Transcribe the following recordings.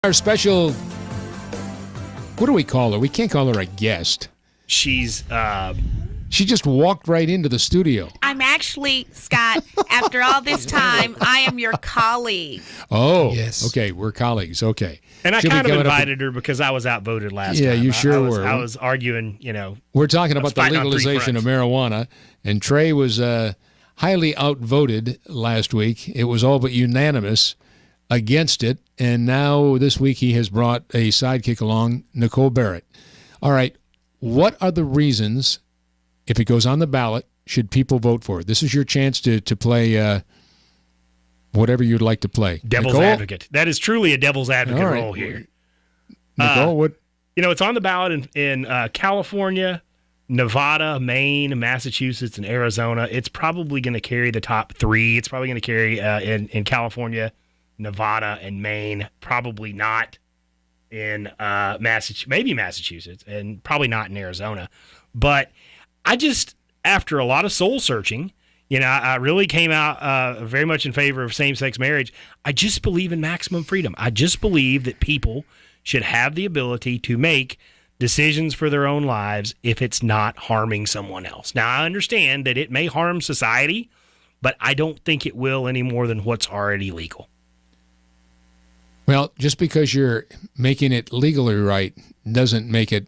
Our special, what do we call her? We can't call her a guest. She just walked right into the studio. I'm actually, Scott, after all this time, I am your colleague. Oh, yes. Okay, we're colleagues. Okay. And I She'll be kind of coming up invited her because I was outvoted last time. Yeah, you sure were. I was arguing, We're talking about the fighting on three legalization of fronts. marijuana, and Trey was highly outvoted last week. It was all but unanimous against it, and now this week he has brought a sidekick along, Nicole Barrett. All right, what are the reasons, if it goes on the ballot, should people vote for it? This is your chance to play whatever you'd like to play. Devil's Nicole? advocate. That is truly a devil's advocate All right. role here. Nicole, what? It's on the ballot in California, Nevada, Maine, Massachusetts, and Arizona. It's probably going to carry the top three. It's probably going to carry in California, Nevada, and Maine. Probably not in maybe Massachusetts, and probably not in Arizona. But I just, after a lot of soul searching, I really came out very much in favor of same-sex marriage. I just believe in maximum freedom. I just believe that people should have the ability to make decisions for their own lives if it's not harming someone else. Now, I understand that it may harm society, but I don't think it will any more than what's already legal. Well, just because you're making it legally right doesn't make it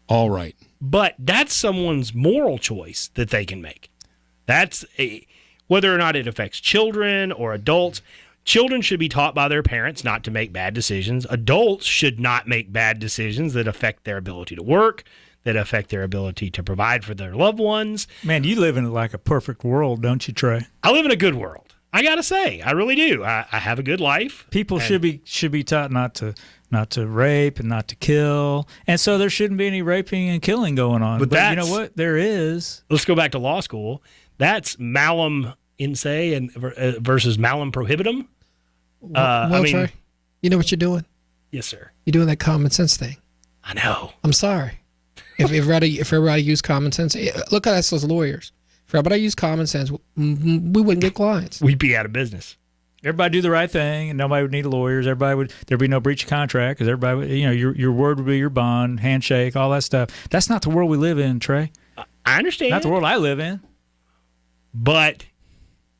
all right. But that's someone's moral choice that they can make. Whether or not it affects children or adults. Children should be taught by their parents not to make bad decisions. Adults should not make bad decisions that affect their ability to work, that affect their ability to provide for their loved ones. Man, you live in like a perfect world, don't you, Trey? I live in a good world. I gotta say, I really do. I have a good life. People should be taught not to rape and not to kill, and so there shouldn't be any raping and killing going on. But you know what? There is. Let's go back to law school. That's malum in se and versus malum prohibitum. Trey, you know what you're doing? Yes, sir. You're doing that common sense thing. I know. I'm sorry. If everybody used common sense, look at us as lawyers. If everybody used common sense, we wouldn't get clients. We'd be out of business. Everybody do the right thing, and nobody would need lawyers. There'd be no breach of contract because everybody would, your word would be your bond, handshake, all that stuff. That's not the world we live in, Trey. I understand. Not the world I live in. But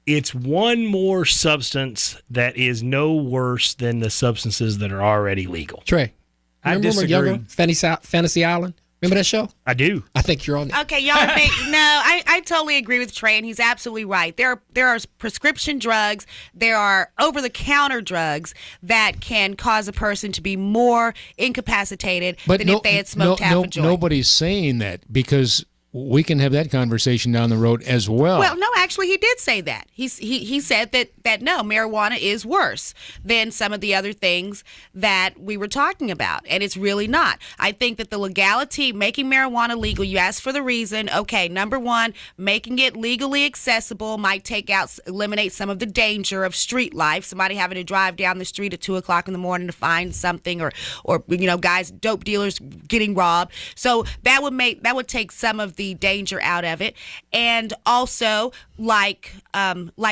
it's one more substance that is no worse than the substances that are already legal. Trey, I remember when we were disagree. younger, Fantasy Island? Remember that show? I do. I think you're on it. Okay, y'all are big. No, I totally agree with Trey, and he's absolutely right. There are prescription drugs, there are over-the-counter drugs that can cause a person to be more incapacitated than if they had smoked half a joint. Nobody's saying that because we can have that conversation down the road as well. Well, no, actually, he did say that. He said that no, marijuana is worse than some of the other things that we were talking about, and it's really not. I think that the legality, making marijuana legal, you asked for the reason. Okay, number one, making it legally accessible might eliminate some of the danger of street life. Somebody having to drive down the street at 2:00 in the morning to find something, or guys, dope dealers getting robbed. So that would take some of the danger out of it, and also like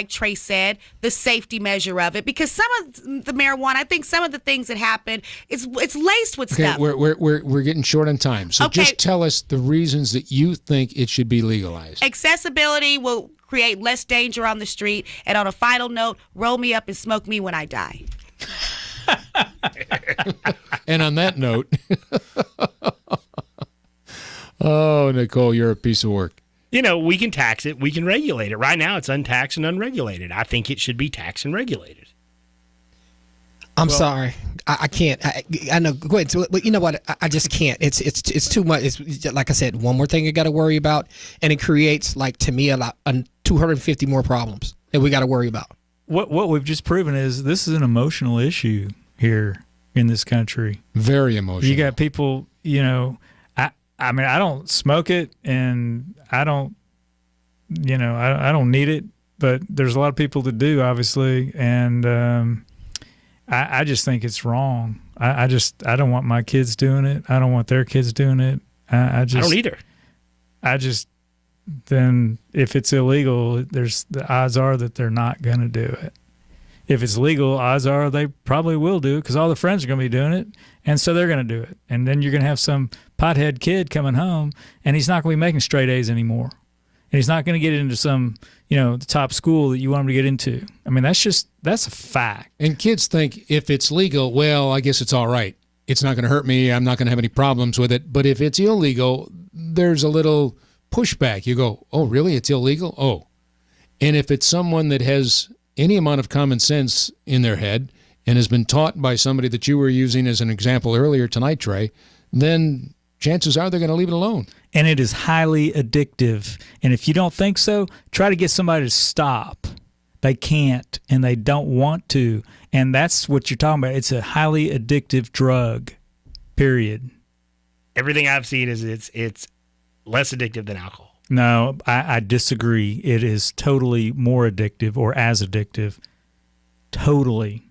Trey said, the safety measure of it, because some of the marijuana, I think some of the things that happen, it's laced with stuff. We're getting short on time, so Okay. just tell us the reasons that you think it should be legalized. Accessibility will create less danger on the street, and on a final note, roll me up and smoke me when I die. And on that note, oh, Nicole, you're a piece of work. We can tax it. We can regulate it. Right now, it's untaxed and unregulated. I think it should be taxed and regulated. I'm sorry. I can't. I know. Go ahead. But you know what? I just can't. It's too much. It's like I said, one more thing you got to worry about, and it creates, to me, 250 more problems that we got to worry about. What we've just proven is this is an emotional issue here in this country. Very emotional. You got people, I mean, I don't smoke it, and I don't, I don't need it, but there's a lot of people that do, obviously, and I just think it's wrong. I don't want my kids doing it. I don't want their kids doing it. I don't either. Then if it's illegal, the odds are that they're not going to do it. if it's legal, odds are they probably will do it because all the friends are going to be doing it, and so they're going to do it. And then you're going to have some pothead kid coming home, and he's not going to be making straight A's anymore. And he's not going to get into some, the top school that you want him to get into. I mean, that's a fact. And kids think if it's legal, well, I guess it's all right. It's not going to hurt me. I'm not going to have any problems with it. But if it's illegal, there's a little pushback. You go, oh, really? It's illegal? Oh. And if it's someone that has any amount of common sense in their head and has been taught by somebody that you were using as an example earlier tonight, Trey, then chances are they're going to leave it alone. And it is highly addictive. And if you don't think so, try to get somebody to stop. They can't, and they don't want to. And that's what you're talking about. It's a highly addictive drug, period. Everything I've seen is it's less addictive than alcohol. No, I disagree. It is totally more addictive or as addictive. Totally.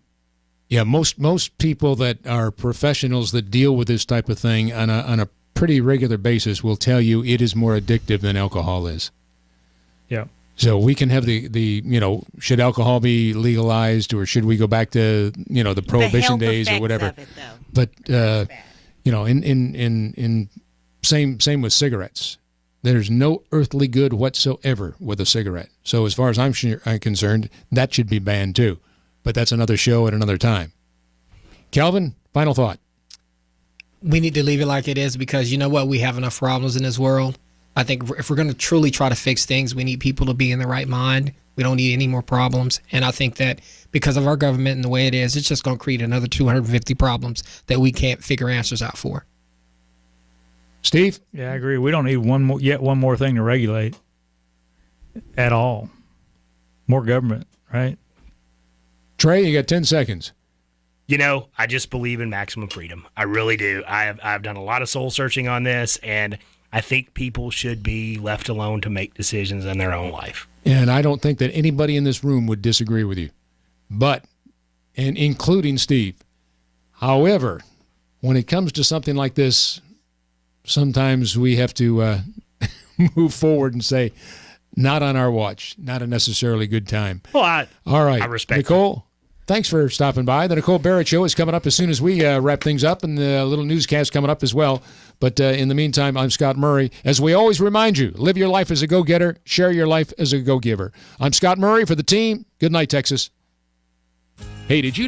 Yeah, most people that are professionals that deal with this type of thing on a pretty regular basis will tell you it is more addictive than alcohol is. Yeah. So we can have the should alcohol be legalized or should we go back to the prohibition days or whatever? But in same with cigarettes. There's no earthly good whatsoever with a cigarette. So as far as I'm concerned, that should be banned too. But that's another show at another time. Calvin, final thought. We need to leave it like it is because you know what? We have enough problems in this world. I think if we're going to truly try to fix things, we need people to be in the right mind. We don't need any more problems. And I think that because of our government and the way it is, it's just going to create another 250 problems that we can't figure answers out for. Steve? Yeah, I agree. We don't need one more thing to regulate at all. More government, right? Trey, you got 10 seconds. I just believe in maximum freedom. I really do. I've done a lot of soul searching on this, and I think people should be left alone to make decisions in their own life. And I don't think that anybody in this room would disagree with you, and including Steve. However, when it comes to something like this, sometimes we have to move forward and say, not on our watch, not a necessarily good time. Well, all right, I respect Nicole. Thanks for stopping by. The Nicole Barrett Show is coming up as soon as we wrap things up, and the little newscast coming up as well. But in the meantime, I'm Scott Murray. As we always remind you, live your life as a go-getter, share your life as a go-giver. I'm Scott Murray for the team. Good night, Texas. Hey, did you know